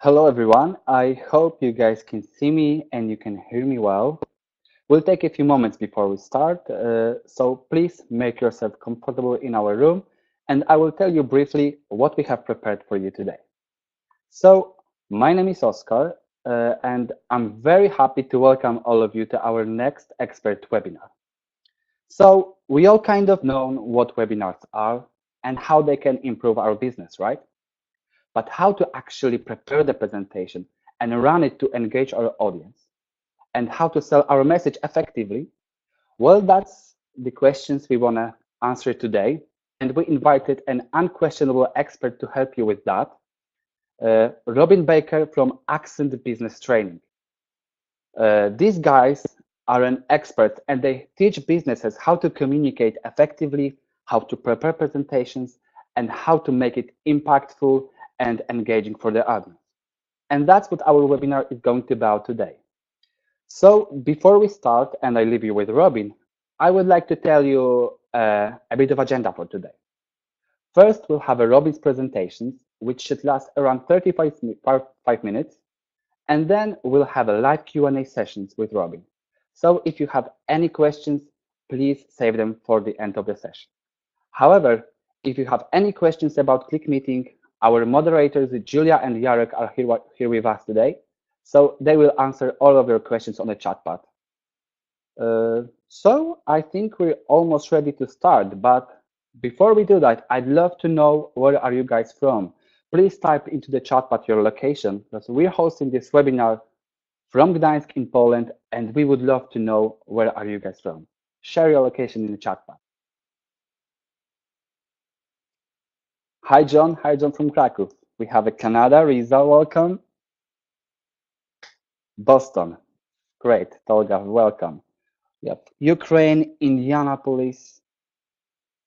Hello everyone, I hope you guys can see me and you can hear me well. We'll take a few moments before we start, so please make yourself comfortable in our room and I will tell you briefly what we have prepared for you today. So, my name is Oscar and I'm very happy to welcome all of you to our next expert webinar. So, we all kind of know what webinars are and how they can improve our business, right? But how to actually prepare the presentation and run it to engage our audience and how to sell our message effectively? Well, that's the questions we want to answer today. And we invited an unquestionable expert to help you with that, Robin Baker from Accent Business Training. These guys are an expert and they teach businesses how to communicate effectively, how to prepare presentations, and how to make it impactful and engaging for the audience. And that's what our webinar is going to be about today. So before we start, and I leave you with Robin, I would like to tell you a bit of agenda for today. First, we'll have a Robin's presentations, which should last around 35 minutes. And then we'll have a live Q&A sessions with Robin. So if you have any questions, please save them for the end of the session. However, if you have any questions about ClickMeeting, our moderators, Julia and Jarek, are here with us today. So they will answer all of your questions on the chat pad. So I think we're almost ready to start, but before we do that, I'd love to know where are you guys from? Please type into the chat pad your location, because we're hosting this webinar from Gdańsk in Poland, and we would love to know where are you guys from. Share your location in the chat pad. Hi, John. Hi, John from Kraków. We have a Canada, Riza, welcome. Boston, great. Tolga, welcome. Yep. Ukraine, Indianapolis,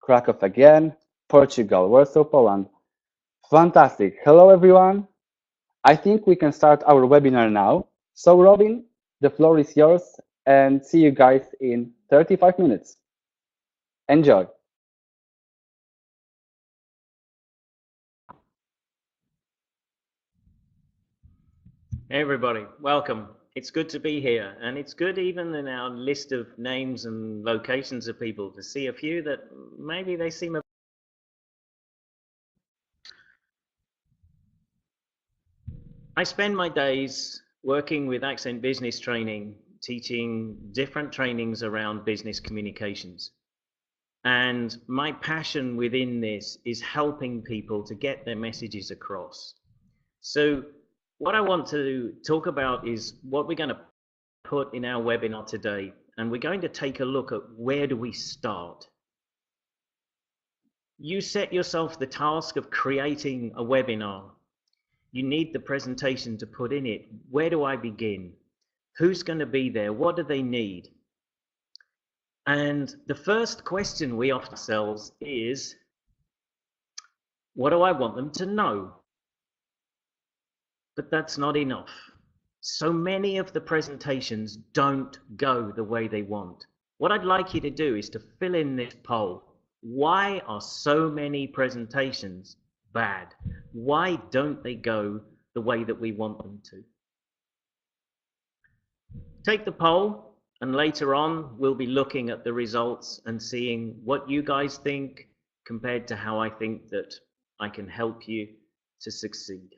Kraków again, Portugal, Warsaw, Poland. Fantastic. Hello, everyone. I think we can start our webinar now. So, Robin, the floor is yours, and see you guys in 35 minutes. Enjoy. Hey everybody, welcome. It's good to be here, and it's good even in our list of names and locations of people to see a few that maybe they seem a... I spend my days working with Accent Business Training, teaching different trainings around business communications. And my passion within this is helping people to get their messages across. So what I want to talk about is what we're going to put in our webinar today, and we're going to take a look at where do we start. You set yourself the task of creating a webinar. You need the presentation to put in it. Where do I begin? Who's going to be there? What do they need? And the first question we ask ourselves is, what do I want them to know? But that's not enough. So many of the presentations don't go the way they want. What I'd like you to do is to fill in this poll. Why are so many presentations bad? Why don't they go the way that we want them to? Take the poll, and later on we'll be looking at the results and seeing what you guys think compared to how I think that I can help you to succeed.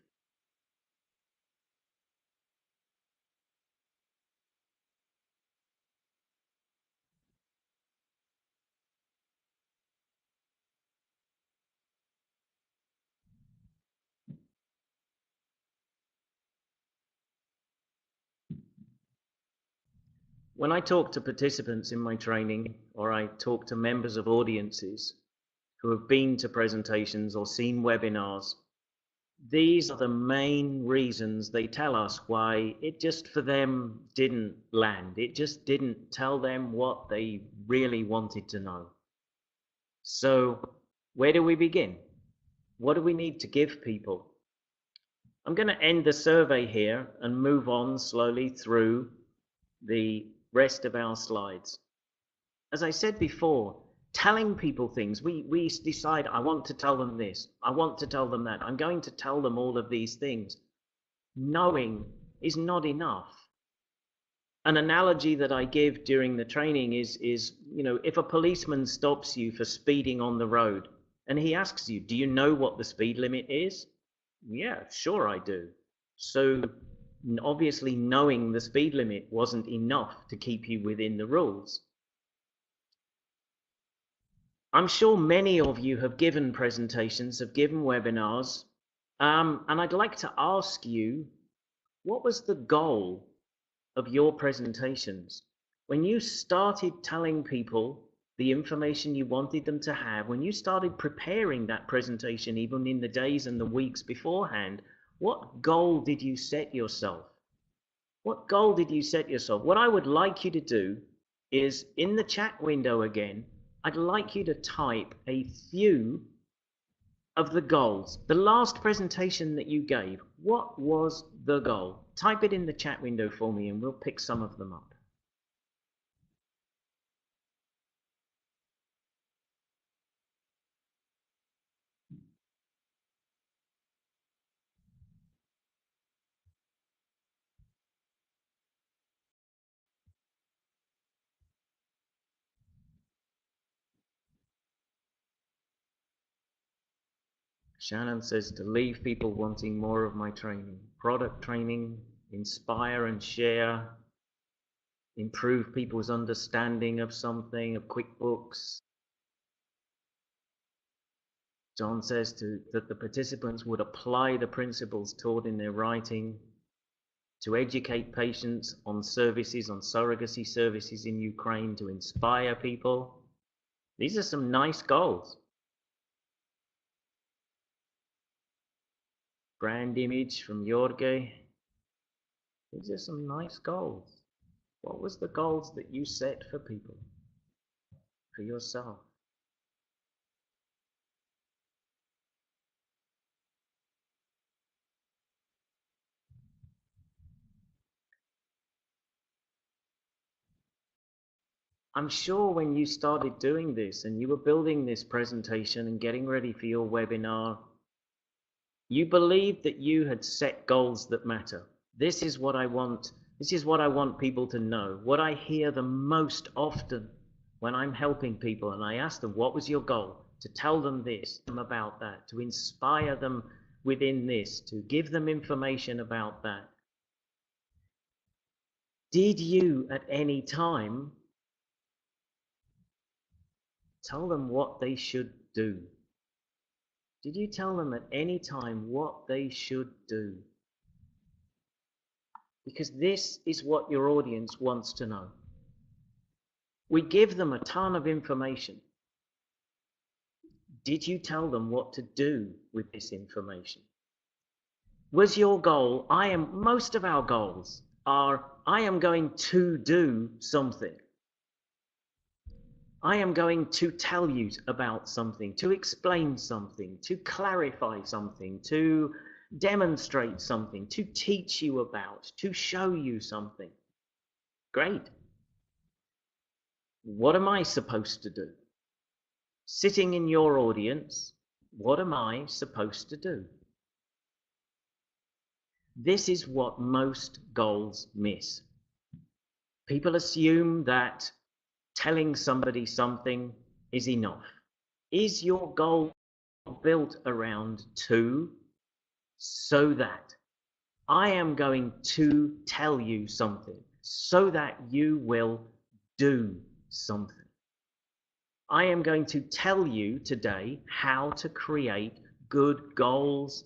When I talk to participants in my training, or I talk to members of audiences who have been to presentations or seen webinars, these are the main reasons they tell us why it just for them didn't land. It just didn't tell them what they really wanted to know. So where do we begin? What do we need to give people? I'm going to end the survey here and move on slowly through the rest of our slides. As I said before, telling people things, we decide, I want to tell them this, I want to tell them that, I'm going to tell them all of these things. knowing is not enough. An analogy that I give during the training is if a policeman stops you for speeding on the road and he asks you, do you know what the speed limit is? Yeah, sure I do. So obviously knowing the speed limit wasn't enough to keep you within the rules. I'm sure many of you have given presentations, have given webinars, and I'd like to ask you, what was the goal of your presentations? When you started telling people the information you wanted them to have, when you started preparing that presentation, even in the days and the weeks beforehand, what goal did you set yourself? What goal did you set yourself? What I would like you to do is, in the chat window again, I'd like you to type a few of the goals. The last presentation that you gave, what was the goal? Type it in the chat window for me and we'll pick some of them up. Shannon says to leave people wanting more of my training. Product training, inspire and share, improve people's understanding of something, of QuickBooks. John says that the participants would apply the principles taught in their writing to educate patients on services, on surrogacy services in Ukraine, to inspire people. These are some nice goals. Brand image from Jorge. These are some nice goals. What was the goals that you set for people, for yourself? I'm sure when you started doing this and you were building this presentation and getting ready for your webinar, you believed that you had set goals that matter. This is what I want. This is what I want people to know. What I hear the most often when I'm helping people and I ask them, what was your goal? To tell them this, them about that, to inspire them within this, to give them information about that. Did you at any time tell them what they should do? Did you tell them at any time what they should do? Because this is what your audience wants to know. We give them a ton of information. Did you tell them what to do with this information? Was your goal, most of our goals are, I am going to do something. I am going to tell you about something, to explain something, to clarify something, to demonstrate something, to teach you about, to show you something. Great. What am I supposed to do? Sitting in your audience, what am I supposed to do? This is what most goals miss. People assume that telling somebody something is enough. Is your goal built around to, so that I am going to tell you something, so that you will do something? I am going to tell you today how to create good goals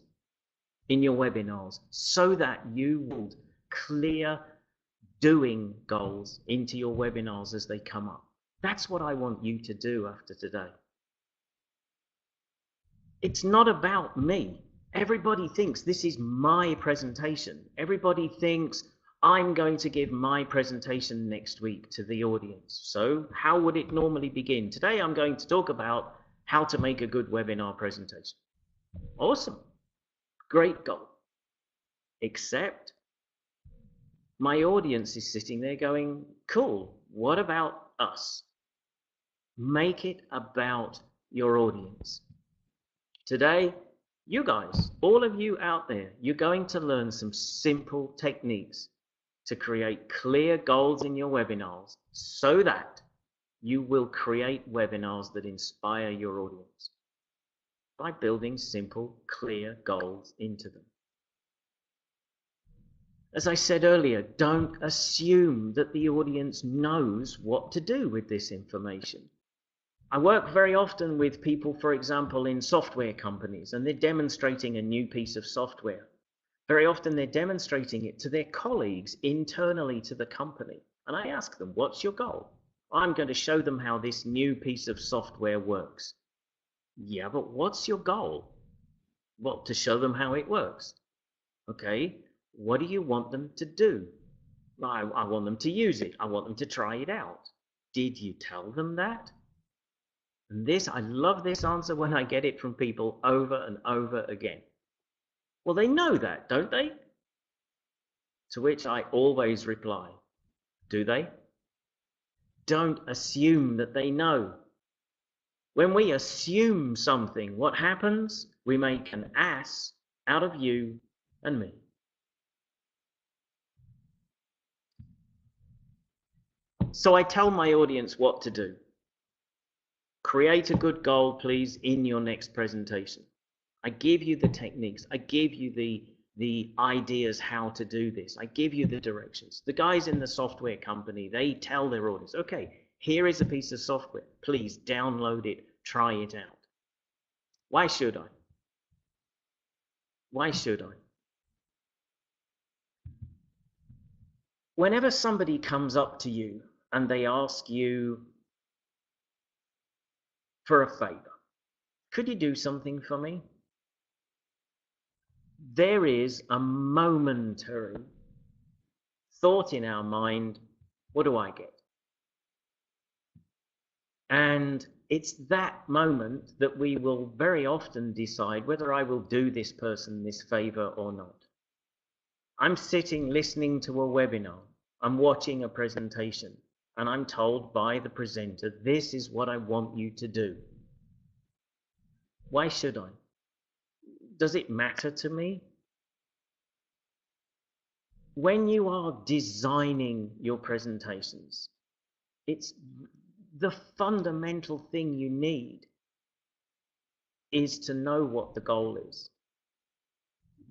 in your webinars so that you will clear doing goals into your webinars as they come up. That's what I want you to do after today. It's not about me. Everybody thinks this is my presentation. Everybody thinks I'm going to give my presentation next week to the audience. So how would it normally begin? Today I'm going to talk about how to make a good webinar presentation. Awesome. Great goal. Except my audience is sitting there going, cool, what about us? Make it about your audience. Today, You guys, all of you out there, you're going to learn some simple techniques to create clear goals in your webinars so that you will create webinars that inspire your audience by building simple, clear goals into them. As I said earlier, don't assume that the audience knows what to do with this information. I work very often with people, for example, in software companies, and they're demonstrating a new piece of software. Very often they're demonstrating it to their colleagues internally to the company. And I ask them, what's your goal? I'm going to show them how this new piece of software works. Yeah, but what's your goal? Well, to show them how it works. Okay, what do you want them to do? I want them to use it. I want them to try it out. Did you tell them that? And this, I love this answer when I get it from people over and over again. Well, they know that, don't they? To which I always reply, do they? Don't assume that they know. When we assume something, what happens? We make an ass out of you and me. So I tell my audience what to do. Create a good goal, please, in your next presentation. I give you the techniques. I give you the ideas how to do this. I give you the directions. The guys in the software company, they tell their audience, okay, here is a piece of software. Please download it, try it out. Why should I? Why should I? Whenever somebody comes up to you and they ask you for a favor, could you do something for me? There is a momentary thought in our mind, what do I get? And it's that moment that we will very often decide whether I will do this person this favor or not. I'm sitting listening to a webinar, I'm watching a presentation, and I'm told by the presenter, this is what I want you to do. Why should I? Does it matter to me? When you are designing your presentations, it's the fundamental thing you need is to know what the goal is.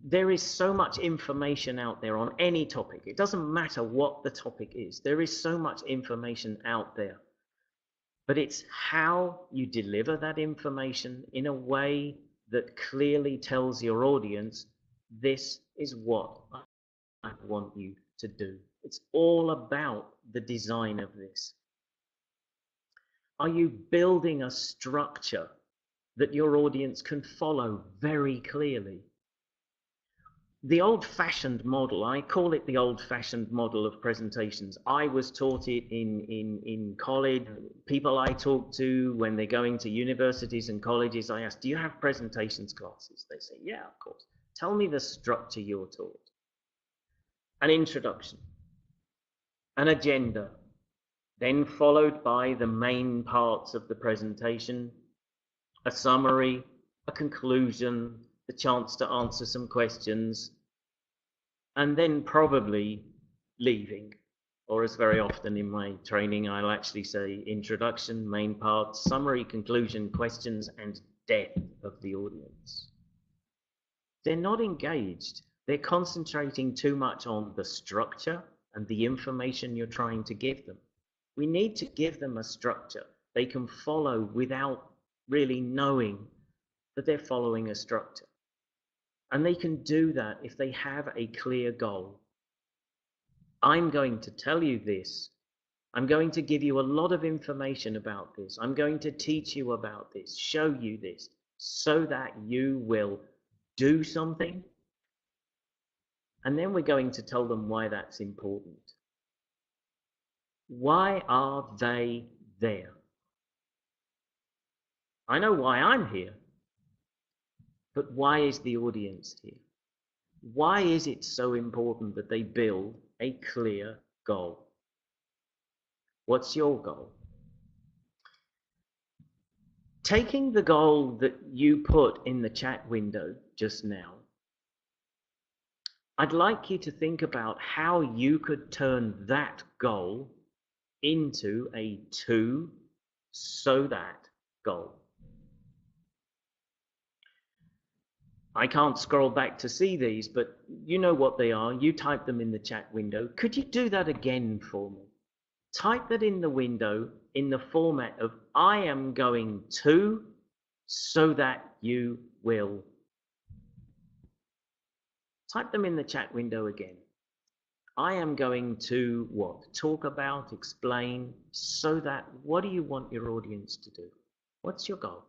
There is so much information out there on any topic. It doesn't matter what the topic is. There is so much information out there. But it's how you deliver that information in a way that clearly tells your audience, this is what I want you to do. It's all about the design of this. Are you building a structure that your audience can follow very clearly? The old-fashioned model, I call it the old-fashioned model of presentations. I was taught it in college. People I talk to when they're going to universities and colleges, I ask, do you have presentations classes? They say, yeah, of course. Tell me the structure you're taught. An introduction, an agenda, then followed by the main parts of the presentation, a summary, a conclusion, the chance to answer some questions, and then probably leaving. Or as very often in my training, I'll actually say introduction, main part, summary, conclusion, questions, and death of the audience. They're not engaged. They're concentrating too much on the structure and the information you're trying to give them. We need to give them a structure they can follow without really knowing that they're following a structure. And they can do that if they have a clear goal. I'm going to tell you this. I'm going to give you a lot of information about this. I'm going to teach you about this, show you this, so that you will do something. And then we're going to tell them why that's important. Why are they there? I know why I'm here, but why is the audience here? Why is it so important that they build a clear goal? What's your goal? Taking the goal that you put in the chat window just now, I'd like you to think about how you could turn that goal into a to so that goal. I can't scroll back to see these, but you know what they are. You type them in the chat window. Could you do that again for me? Type that in the window in the format of I am going to so that you will. Type them in the chat window again. I am going to what? Talk about, explain, so that what do you want your audience to do? What's your goal?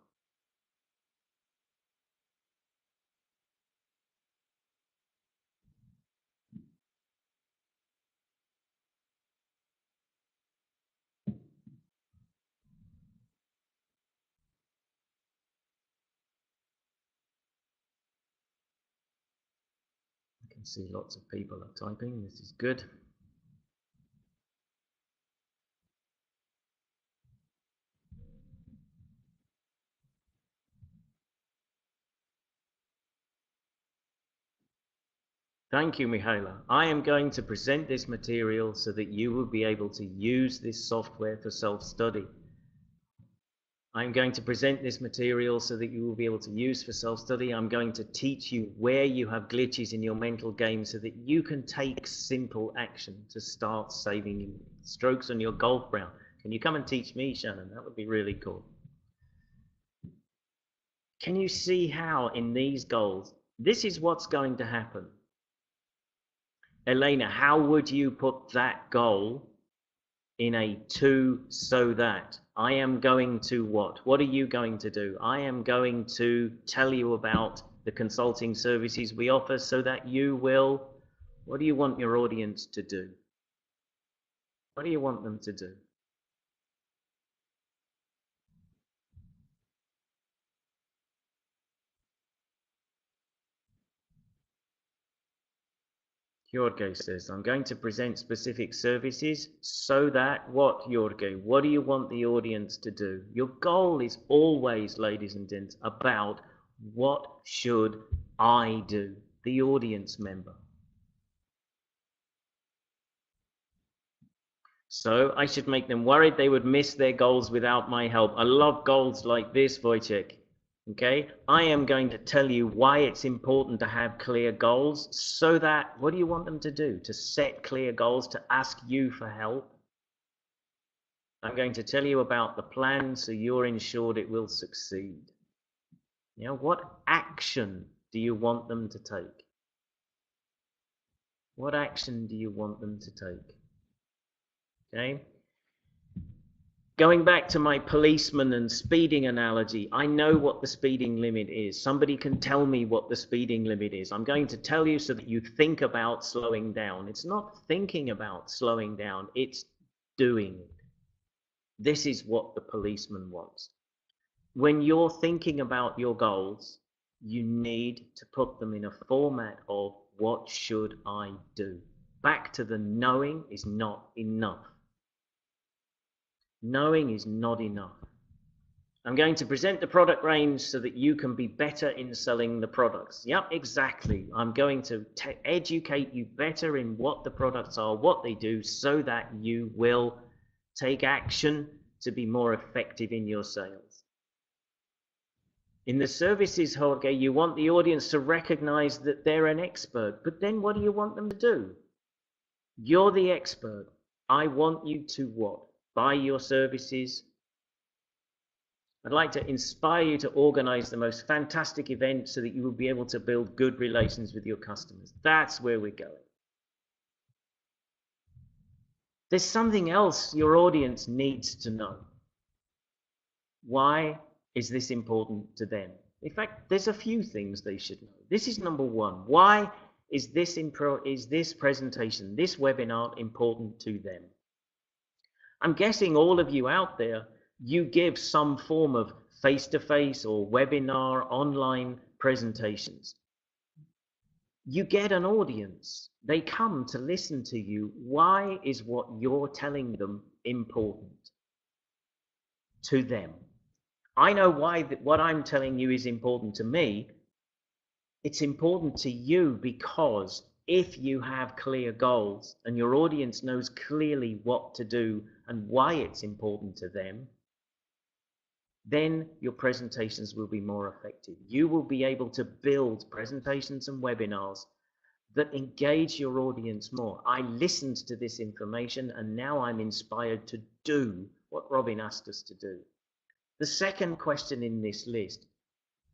I can see lots of people are typing. This is good. Thank you, Mihaela. I am going to present this material so that you will be able to use this software for self-study. I'm going to present this material so that you will be able to use for self-study. I'm going to teach you where you have glitches in your mental game so that you can take simple action to start saving strokes on your golf round. Can you come and teach me, Shannon? That would be really cool. Can you see how in these goals, this is what's going to happen? Elena, how would you put that goal in a to so that? I am going to what? What are you going to do? I am going to tell you about the consulting services we offer so that you will. What do you want your audience to do? What do you want them to do? Jorge says, I'm going to present specific services so that what, Jorge? What do you want the audience to do? Your goal is always, ladies and gents, about what should I do, the audience member. So I should make them worried they would miss their goals without my help. I love goals like this, Wojciech. Okay, I am going to tell you why it's important to have clear goals so that, what do you want them to do? To set clear goals, to ask you for help. I'm going to tell you about the plan so you're ensured it will succeed. You know, what action do you want them to take? What action do you want them to take? Okay. Going back to my policeman and speeding analogy, I know what the speeding limit is. Somebody can tell me what the speeding limit is. I'm going to tell you so that you think about slowing down. It's not thinking about slowing down, it's doing it. This is what the policeman wants. When you're thinking about your goals, you need to put them in a format of what should I do? Back to the knowing is not enough. Knowing is not enough. I'm going to present the product range so that you can be better in selling the products. Yep, exactly. I'm going to educate you better in what the products are, what they do, so that you will take action to be more effective in your sales. In the services, Jorge, you want the audience to recognize that they're an expert, but then what do you want them to do? You're the expert. I want you to what? Buy your services. I'd like to inspire you to organize the most fantastic event so that you will be able to build good relations with your customers. That's where we're going. There's something else your audience needs to know. Why is this important to them? In fact, there's a few things they should know. This is number one. Why is this presentation, this webinar important to them? I'm guessing all of you out there, you give some form of face-to-face or webinar online presentations. You get an audience. They come to listen to you. Why is what you're telling them important to them? I know why what I'm telling you is important to me. It's important to you because if you have clear goals and your audience knows clearly what to do and why it's important to them, then your presentations will be more effective. You will be able to build presentations and webinars that engage your audience more. I listened to this information and now I'm inspired to do what Robin asked us to do. The second question in this list,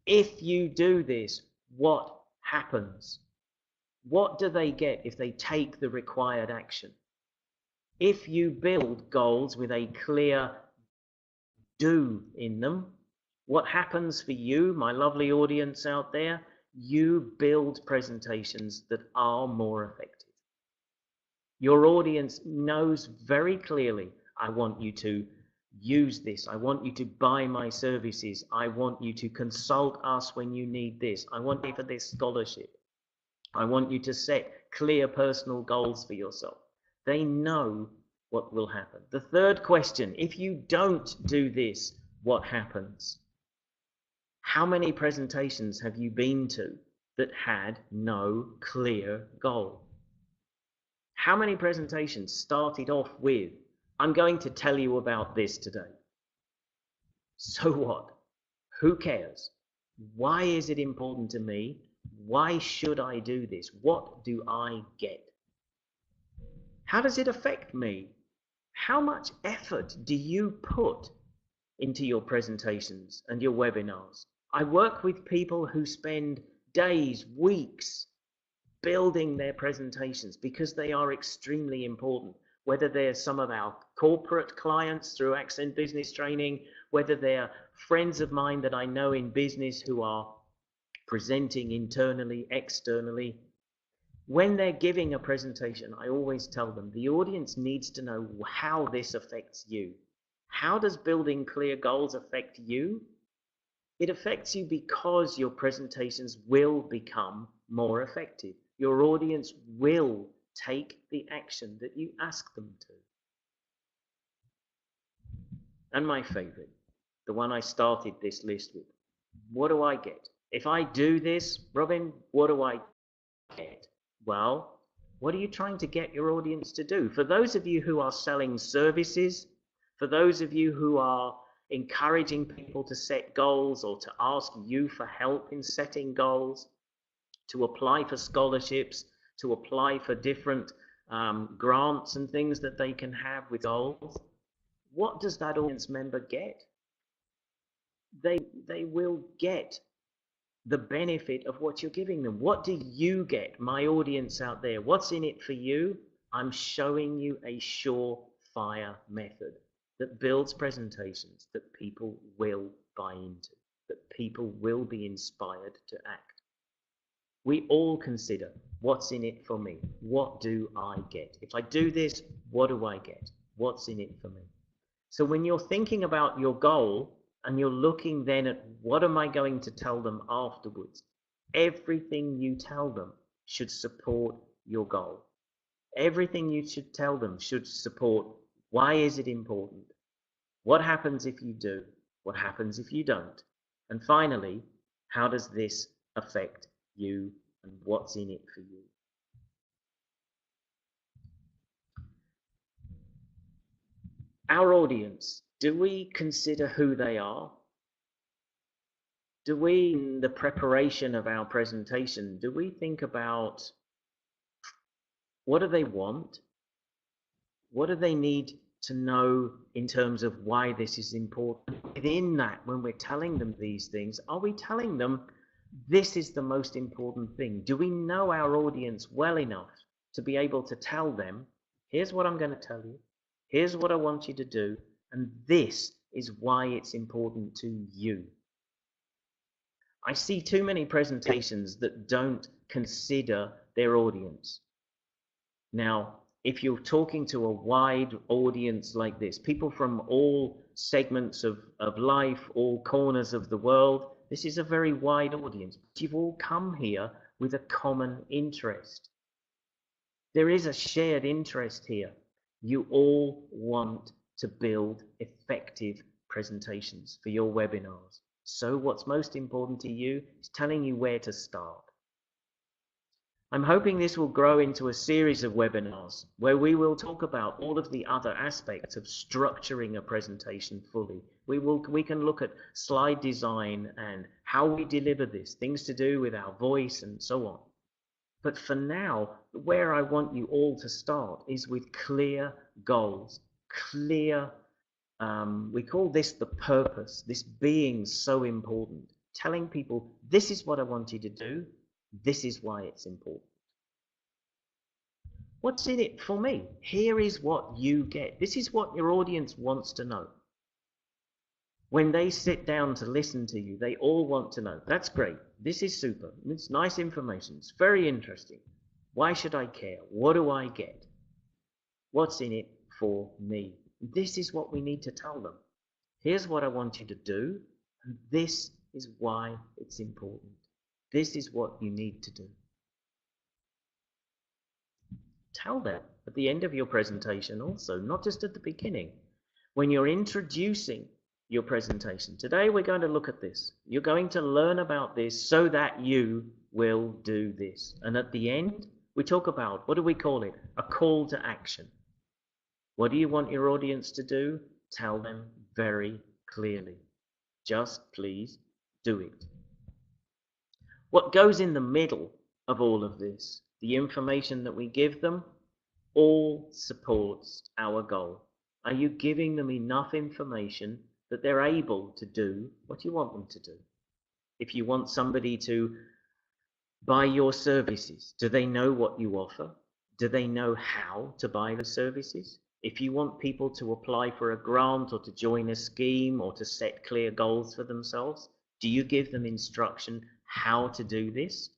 if you do this, what happens? What do they get if they take the required action? If you build goals with a clear do in them, what happens for you, my lovely audience out there? You build presentations that are more effective. Your audience knows very clearly, I want you to use this. I want you to buy my services. I want you to consult us when you need this. I want you for this scholarship. I want you to set clear personal goals for yourself. They know what will happen. The third question, if you don't do this, what happens? How many presentations have you been to that had no clear goal? How many presentations started off with, I'm going to tell you about this today? So what? Who cares? Why is it important to me? Why should I do this? What do I get? How does it affect me? How much effort do you put into your presentations and your webinars? I work with people who spend days, weeks building their presentations because they are extremely important. Whether they're some of our corporate clients through Accent Business Training, whether they're friends of mine that I know in business who are presenting internally, externally. When they're giving a presentation, I always tell them the audience needs to know how this affects you. How does building clear goals affect you? It affects you because your presentations will become more effective. Your audience will take the action that you ask them to. And my favorite, the one I started this list with, what do I get? If I do this, Robin, what do I get? Well, what are you trying to get your audience to do? For those of you who are selling services, for those of you who are encouraging people to set goals or to ask you for help in setting goals, to apply for scholarships, to apply for different grants and things that they can have with goals, what does that audience member get? They will get the benefit of what you're giving them. What do you get, my audience out there? What's in it for you? I'm showing you a surefire method that builds presentations that people will buy into, that people will be inspired to act. We all consider, what's in it for me? What do I get? If I do this, what do I get? What's in it for me? So when you're thinking about your goal and you're looking then at what am I going to tell them afterwards, everything you tell them should support your goal. Everything you should tell them should support why is it important? What happens if you do? What happens if you don't? And finally, how does this affect you and what's in it for you? Our audience, do we consider who they are? Do we, in the preparation of our presentation, do we think about what do they want? What do they need to know in terms of why this is important? Within that, when we're telling them these things, are we telling them this is the most important thing? Do we know our audience well enough to be able to tell them, here's what I'm going to tell you, here's what I want you to do, and this is why it's important to you? I see too many presentations that don't consider their audience. Now, if you're talking to a wide audience like this, people from all segments of life, all corners of the world, this is a very wide audience. You've all come here with a common interest. There is a shared interest here. You all want to build effective presentations, for your webinars. So what's most important to you is telling you where to start. I'm hoping this will grow into a series of webinars where we will talk about all of the other aspects of structuring a presentation fully. We can look at slide design and how we deliver this, things to do with our voice and so on. But for now, where I want you all to start is with clear goals, clear, we call this the purpose, this being so important. Telling people, this is what I want you to do, this is why it's important. What's in it for me? Here is what you get. This is what your audience wants to know. When they sit down to listen to you, they all want to know. That's great. This is super. It's nice information. It's very interesting. Why should I care? What do I get? What's in it for me? This is what we need to tell them. Here's what I want you to do, and this is why it's important. This is what you need to do. Tell them at the end of your presentation also, not just at the beginning. When you're introducing your presentation, today we're going to look at this. You're going to learn about this so that you will do this. And at the end, we talk about, what do we call it? A call to action. What do you want your audience to do? Tell them very clearly. Just please do it. What goes in the middle of all of this, the information that we give them, all supports our goal. Are you giving them enough information that they're able to do what you want them to do? If you want somebody to buy your services, do they know what you offer? Do they know how to buy the services? If you want people to apply for a grant or to join a scheme or to set clear goals for themselves, do you give them instruction how to do this?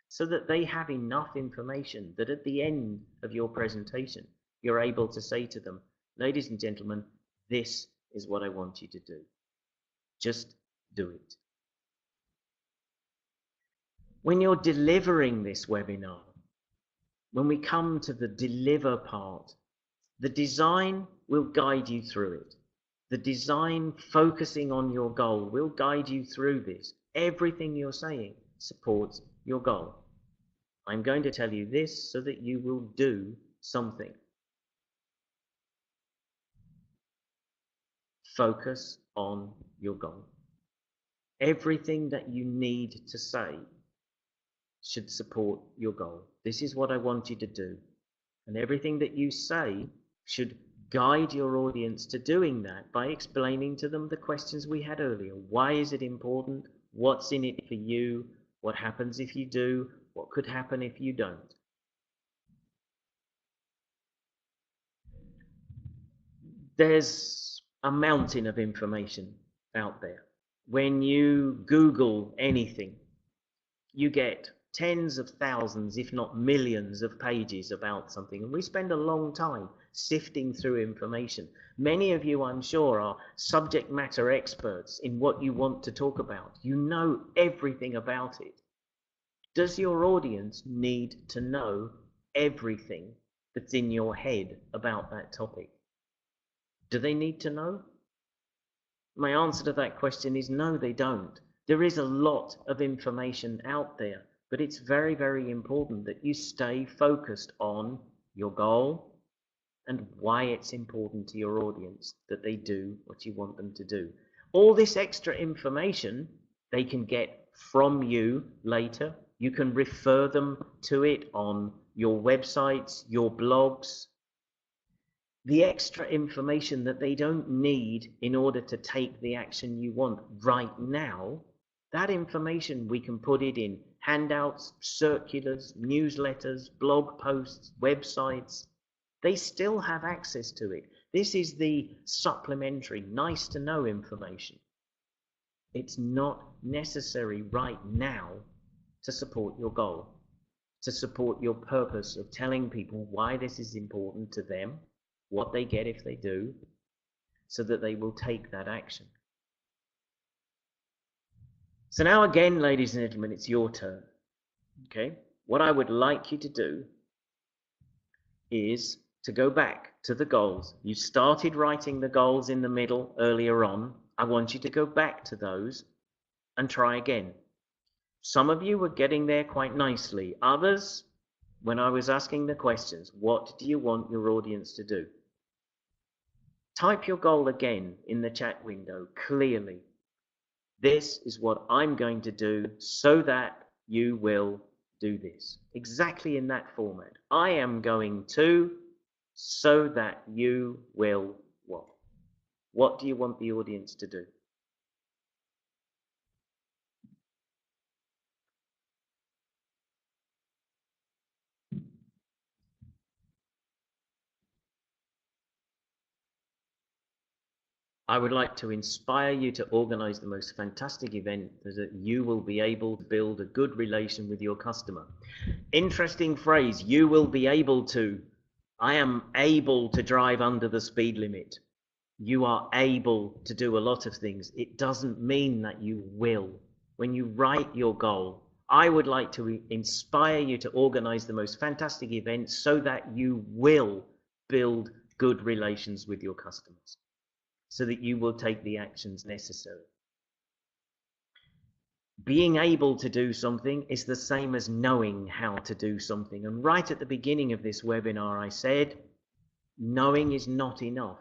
So that they have enough information that at the end of your presentation, you're able to say to them, ladies and gentlemen, this is what I want you to do. Just do it. When you're delivering this webinar, when we come to the deliver part, the design will guide you through it. The design focusing on your goal will guide you through this. Everything you're saying supports your goal. I'm going to tell you this so that you will do something. Focus on your goal. Everything that you need to say should support your goal. This is what I want you to do. And everything that you say should guide your audience to doing that by explaining to them the questions we had earlier. Why is it important? What's in it for you? What happens if you do? What could happen if you don't? There's a mountain of information out there. When you Google anything, you get tens of thousands, if not millions, of pages about something. And we spend a long time sifting through information. Many of you, I'm sure, are subject matter experts in what you want to talk about. You know everything about it. Does your audience need to know everything that's in your head about that topic? Do they need to know? My answer to that question is no, they don't. There is a lot of information out there, but it's very, very important that you stay focused on your goal and why it's important to your audience that they do what you want them to do. All this extra information they can get from you later. You can refer them to it on your websites, your blogs. The extra information that they don't need in order to take the action you want right now, that information we can put it in handouts, circulars, newsletters, blog posts, websites. They still have access to it. This is the supplementary, nice to know information. It's not necessary right now to support your goal, to support your purpose of telling people why this is important to them, what they get if they do, so that they will take that action. So now again, ladies and gentlemen, it's your turn. Okay? What I would like you to do is to go back to the goals. You started writing the goals in the middle earlier on. I want you to go back to those and try again. Some of you were getting there quite nicely. Others, when I was asking the questions, what do you want your audience to do? Type your goal again in the chat window clearly. This is what I'm going to do so that you will do this. Exactly in that format. I am going to so that you will what? What do you want the audience to do? I would like to inspire you to organize the most fantastic event so that you will be able to build a good relation with your customer. Interesting phrase, you will be able to. I am able to drive under the speed limit. You are able to do a lot of things. It doesn't mean that you will. When you write your goal, I would like to inspire you to organize the most fantastic events so that you will build good relations with your customers, so that you will take the actions necessary. Being able to do something is the same as knowing how to do something. And right at the beginning of this webinar, I said, knowing is not enough.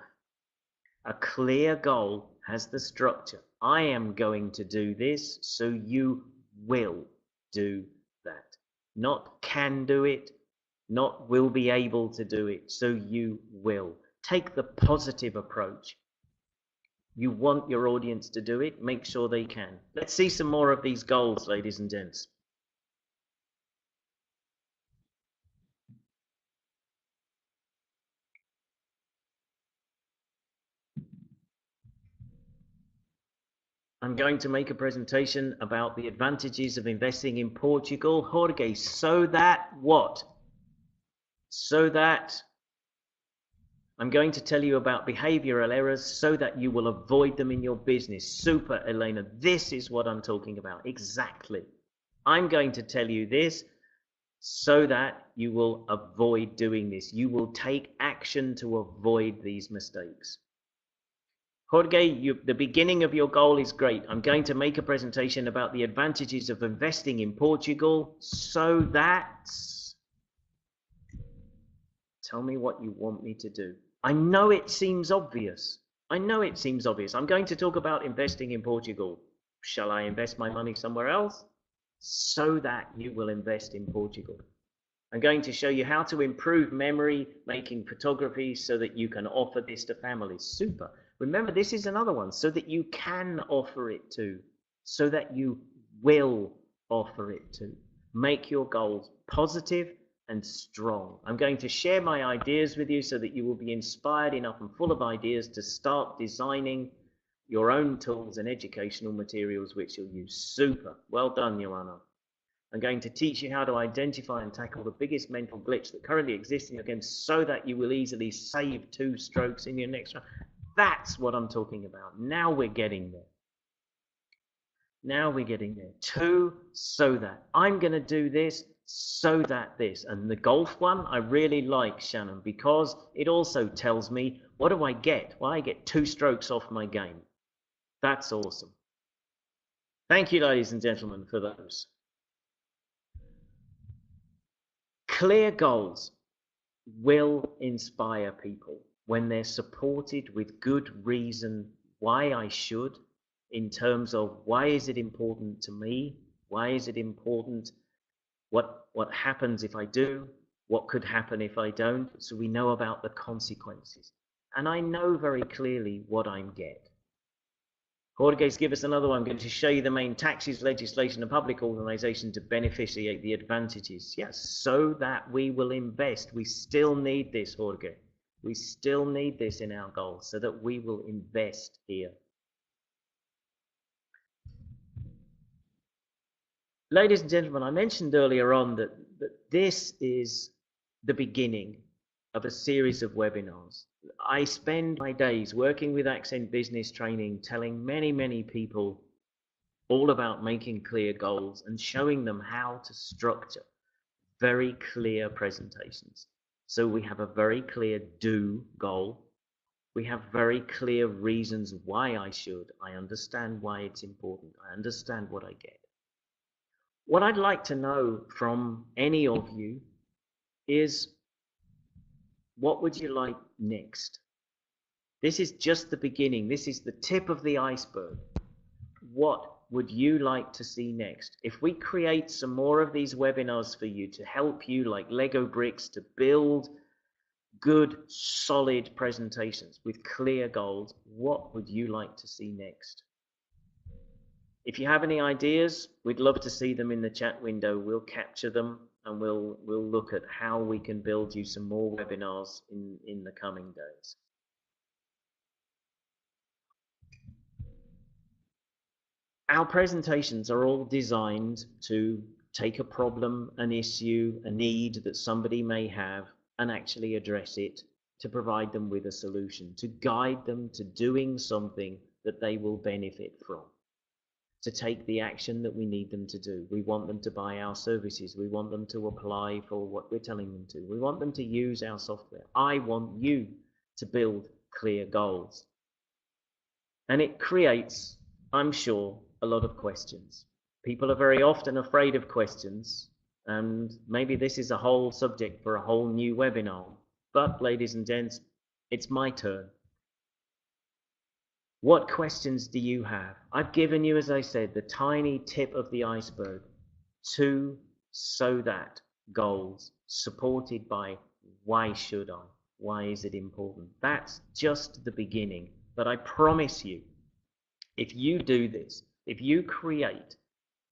A clear goal has the structure. I am going to do this, so you will do that. Not can do it, not will be able to do it, so you will. Take the positive approach. You want your audience to do it, make sure they can. Let's see some more of these goals, ladies and gents. I'm going to make a presentation about the advantages of investing in Portugal, Jorge, so that what? So that I'm going to tell you about behavioral errors so that you will avoid them in your business. Super, Elena. This is what I'm talking about. Exactly. I'm going to tell you this so that you will avoid doing this. You will take action to avoid these mistakes. Jorge, the beginning of your goal is great. I'm going to make a presentation about the advantages of investing in Portugal so that... Tell me what you want me to do. I know it seems obvious. I'm going to talk about investing in Portugal. Shall I invest my money somewhere else? So that you will invest in Portugal. I'm going to show you how to improve memory making photography so that you can offer this to families. Super. Remember, this is another one, so that you can offer it to, so that you will offer it to. Make your goals positive and strong. I'm going to share my ideas with you so that you will be inspired enough and full of ideas to start designing your own tools and educational materials which you'll use. Super. Well done, Joanna. I'm going to teach you how to identify and tackle the biggest mental glitch that currently exists in your game so that you will easily save 2 strokes in your next round. That's what I'm talking about. Now we're getting there. Now we're getting there. 2, so that. I'm going to do this so that this. And the golf one, I really like, Shannon, because it also tells me, what do I get? Well, I get 2 strokes off my game. That's awesome. Thank you, ladies and gentlemen, for those. Clear goals will inspire people when they're supported with good reason why I should, in terms of why is it important to me, why is it important, what happens if I do, what could happen if I don't, so we know about the consequences. And I know very clearly what I'm getting. Jorge's give us another one. I'm going to show you the main taxes, legislation, and public organisation to beneficiate the advantages. Yes, so that we will invest. We still need this, Jorge. We still need this in our goals so that we will invest here. Ladies and gentlemen, I mentioned earlier on that this is the beginning of a series of webinars. I spend my days working with Accent Business Training, telling many people all about making clear goals and showing them how to structure very clear presentations So we have a very clear do goal. We have very clear reasons why I should. I understand why it's important. I understand what I get. What I'd like to know from any of you is, what would you like next? This is just the beginning. This is the tip of the iceberg. What would you like to see next? If we create some more of these webinars for you to help you, like Lego bricks, to build good, solid presentations with clear goals, what would you like to see next? If you have any ideas, we'd love to see them in the chat window. We'll capture them and we'll look at how we can build you some more webinars in the coming days. Our presentations are all designed to take a problem, an issue, a need that somebody may have and actually address it, to provide them with a solution, to guide them to doing something that they will benefit from, to take the action that we need them to do. We want them to buy our services. We want them to apply for what we're telling them to. We want them to use our software. I want you to build clear goals. And it creates, I'm sure, a lot of questions. People are very often afraid of questions, and maybe this is a whole subject for a whole new webinar. But, ladies and gents, it's my turn. What questions do you have? I've given you, as I said, the tiny tip of the iceberg. 2 so that goals, supported by why should I? Why is it important? That's just the beginning. But I promise you, if you do this, if you create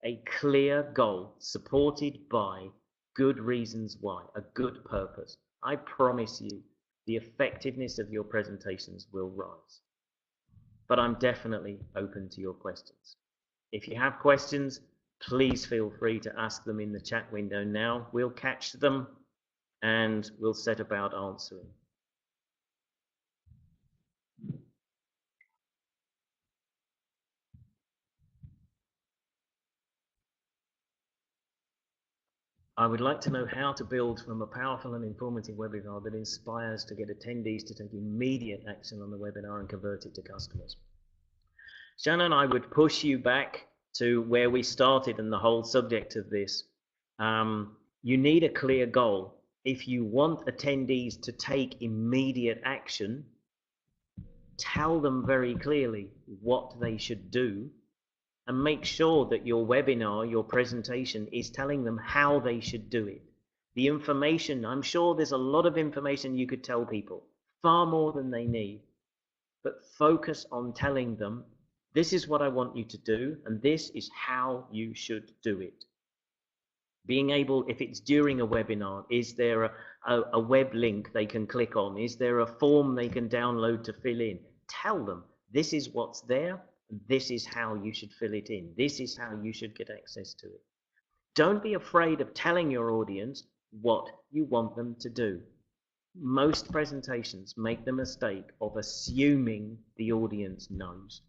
a clear goal supported by good reasons why, a good purpose, I promise you the effectiveness of your presentations will rise. But I'm definitely open to your questions. If you have questions, please feel free to ask them in the chat window now. We'll catch them and we'll set about answering. I would like to know how to build from a powerful and informative webinar that inspires to get attendees to take immediate action on the webinar and convert it to customers. Shannon, I would push you back to where we started and the whole subject of this. You need a clear goal. If you want attendees to take immediate action, tell them very clearly what they should do, and make sure that your webinar, your presentation, is telling them how they should do it. The information, I'm sure there's a lot of information you could tell people, far more than they need, but focus on telling them, this is what I want you to do, and this is how you should do it. Being able, if it's during a webinar, is there a web link they can click on? Is there a form they can download to fill in? Tell them, this is what's there, and this is how you should fill it in. This is how you should get access to it. Don't be afraid of telling your audience what you want them to do. Most presentations make the mistake of assuming the audience knows,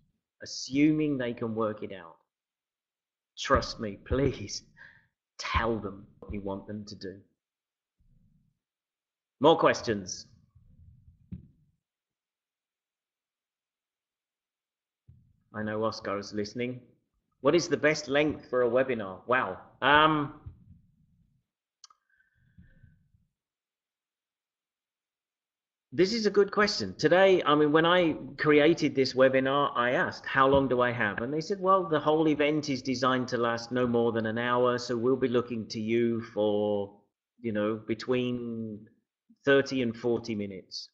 assuming they can work it out. Trust me, please, tell them what you want them to do. More questions? I know Oscar is listening. What is the best length for a webinar? Wow. This is a good question. Today, I mean, when I created this webinar, I asked, how long do I have? And they said, well, the whole event is designed to last no more than an hour, so we'll be looking to you for, you know, between 30 and 40 minutes.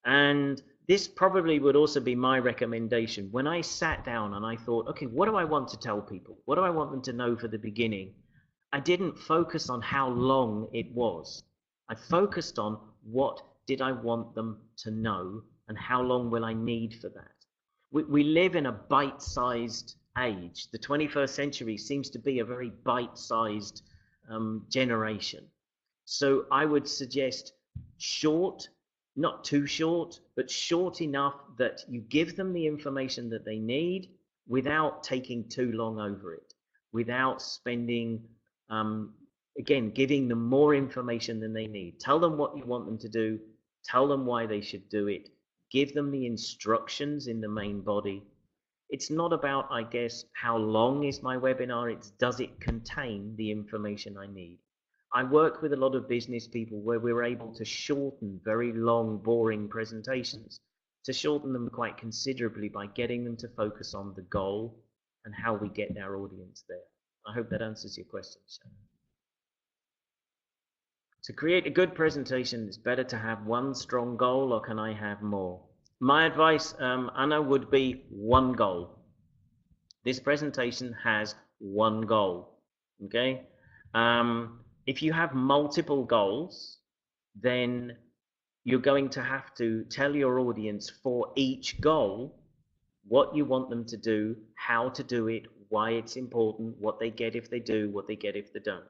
And this probably would also be my recommendation. When I sat down and I thought, okay, what do I want to tell people? What do I want them to know for the beginning? I didn't focus on how long it was. I focused on what did I want them to know and how long will I need for that. We live in a bite-sized age. The 21st century seems to be a very bite-sized generation. So I would suggest short, not too short, but short enough that you give them the information that they need without taking too long over it, without spending Again, giving them more information than they need. Tell them what you want them to do. Tell them why they should do it. Give them the instructions in the main body. It's not about, I guess, how long is my webinar, it's does it contain the information I need. I work with a lot of business people where we're able to shorten very long, boring presentations, to shorten them quite considerably by getting them to focus on the goal and how we get our audience there. I hope that answers your question, Shannon. To create a good presentation, it's better to have one strong goal, or can I have more? My advice, Anna, would be one goal. This presentation has one goal, okay? If you have multiple goals, then you're going to have to tell your audience for each goal what you want them to do, how to do it, why it's important, what they get if they do, what they get if they don't.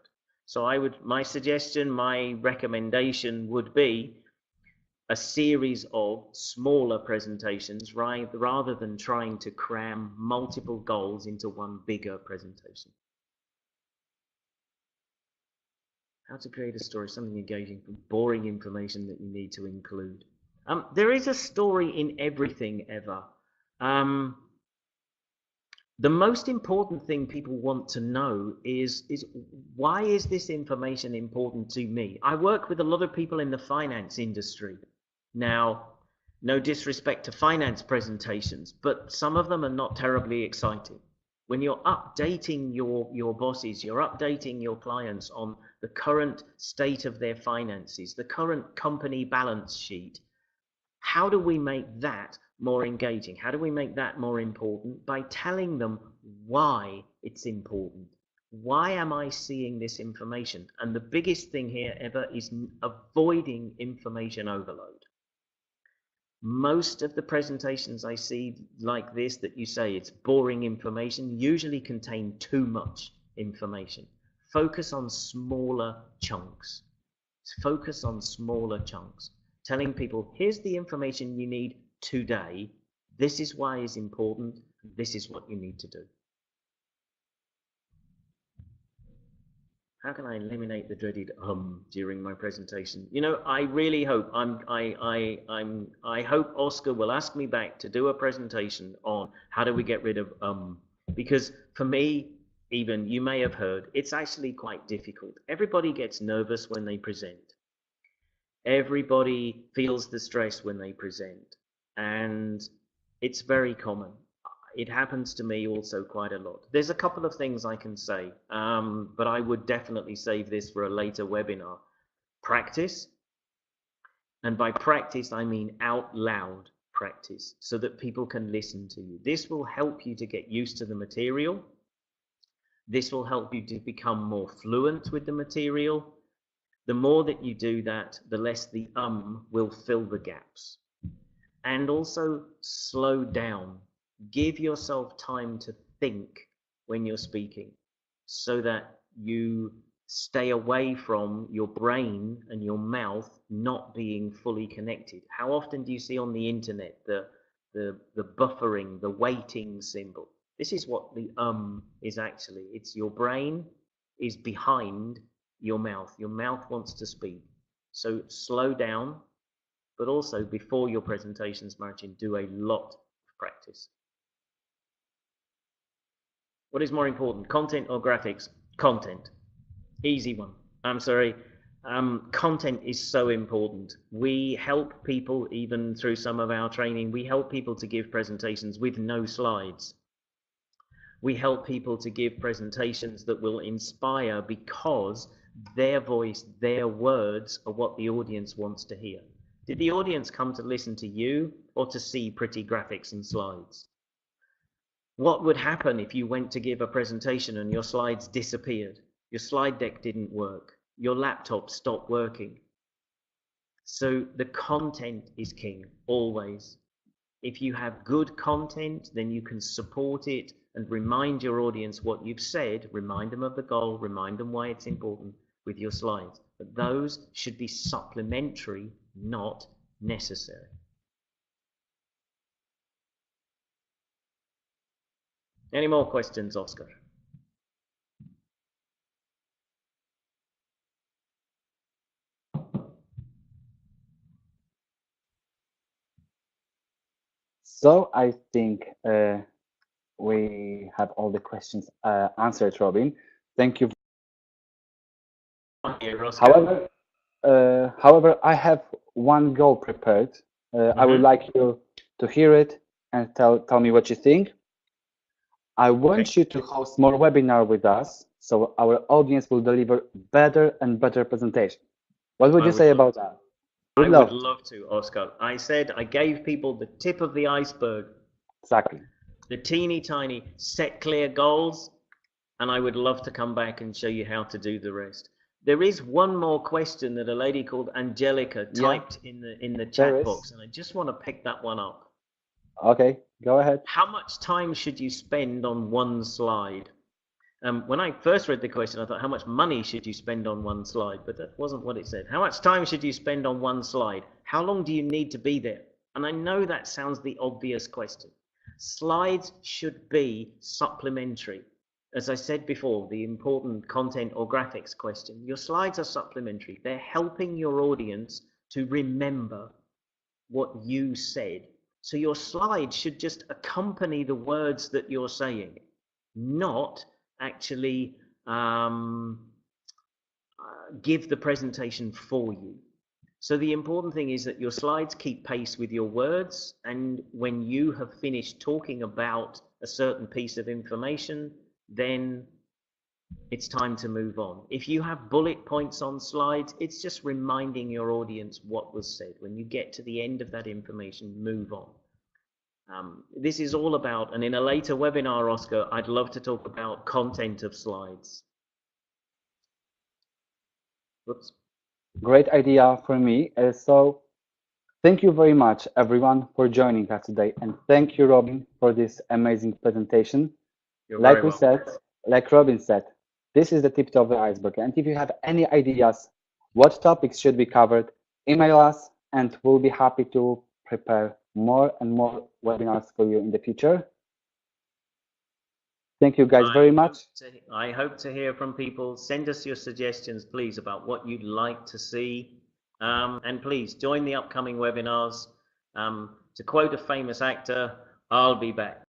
So my suggestion, my recommendation would be a series of smaller presentations rather than trying to cram multiple goals into one bigger presentation. How to create a story, something engaging from boring information that you need to include. There is a story in everything, Eva. The most important thing people want to know is why is this information important to me? I work with a lot of people in the finance industry. Now, no disrespect to finance presentations, but some of them are not terribly exciting. When you're updating your bosses, you're updating your clients on the current state of their finances, the current company balance sheet, how do we make that more engaging? How do we make that more important? By telling them why it's important. Why am I seeing this information? And the biggest thing here ever is avoiding information overload. Most of the presentations I see like this that you say it's boring information usually contain too much information. Focus on smaller chunks. Focus on smaller chunks. Telling people, here's the information you need today. This is why it's important. This is what you need to do. How can I eliminate the dreaded during my presentation? You know, I really hope I hope Oscar will ask me back to do a presentation on how do we get rid of because for me, even you may have heard, it's actually quite difficult. Everybody gets nervous when they present. Everybody feels the stress when they present, and it's very common. It happens to me also quite a lot. There's a couple of things I can say, but I would definitely save this for a later webinar. Practice, and by practice I mean out loud practice, so that people can listen to you. This will help you to get used to the material. This will help you to become more fluent with the material. The more that you do that, the less the will fill the gaps. And also slow down. Give yourself time to think when you're speaking so that you stay away from your brain and your mouth not being fully connected. How often do you see on the internet the buffering, the waiting symbol? This is what the is actually. It's your brain is behind your mouth. Your mouth wants to speak. So slow down, but also before your presentations, Martin, do a lot of practice. What is more important, content or graphics? Content. Easy one. I'm sorry. Content is so important. We help people, even through some of our training, we help people to give presentations with no slides. We help people to give presentations that will inspire because their voice, their words are what the audience wants to hear. Did the audience come to listen to you or to see pretty graphics and slides? What would happen if you went to give a presentation and your slides disappeared? Your slide deck didn't work. Your laptop stopped working. So the content is king, always. If you have good content, then you can support it and remind your audience what you've said, remind them of the goal, remind them why it's important with your slides. But those should be supplementary, not necessary. Any more questions, Oscar? So I think we have all the questions answered, Robin. Thank you. Here, Roscoe. However, I have one goal prepared. I would like you to hear it and tell me what you think. I Okay. want you to host more webinar with us, so our audience will deliver better and better presentation. What would I you would say love about to. that? Would I would love to. love to, Oscar. I said I gave people the tip of the iceberg, Exactly. the teeny tiny set clear goals, and I would love to come back and show you how to do the rest. There is one more question that a lady called Angelica Yeah, typed in the there chat is. box, and I just want to pick that one up. Okay, go ahead. How much time should you spend on one slide? When I first read the question, I thought, how much money should you spend on one slide? But that wasn't what it said. How much time should you spend on one slide? How long do you need to be there? And I know that sounds the obvious question. Slides should be supplementary. As I said before, the important content or graphics question, your slides are supplementary. They're helping your audience to remember what you said. So your slide should just accompany the words that you're saying, not actually give the presentation for you. So the important thing is that your slides keep pace with your words, and when you have finished talking about a certain piece of information, then it's time to move on. If you have bullet points on slides, it's just reminding your audience what was said. When you get to the end of that information, move on. This is all about, and in a later webinar, Oscar, I'd love to talk about content of slides. Whoops. Great idea for me. So thank you very much, everyone, for joining us today. And thank you, Robin, for this amazing presentation. You're very Like we welcome. said, like Robin said, this is the tip of the iceberg. And if you have any ideas what topics should be covered, email us and we'll be happy to prepare more and more webinars for you in the future. Thank you guys very much. I hope to hear from people. Send us your suggestions, please, about what you'd like to see. And please join the upcoming webinars. To quote a famous actor, I'll be back.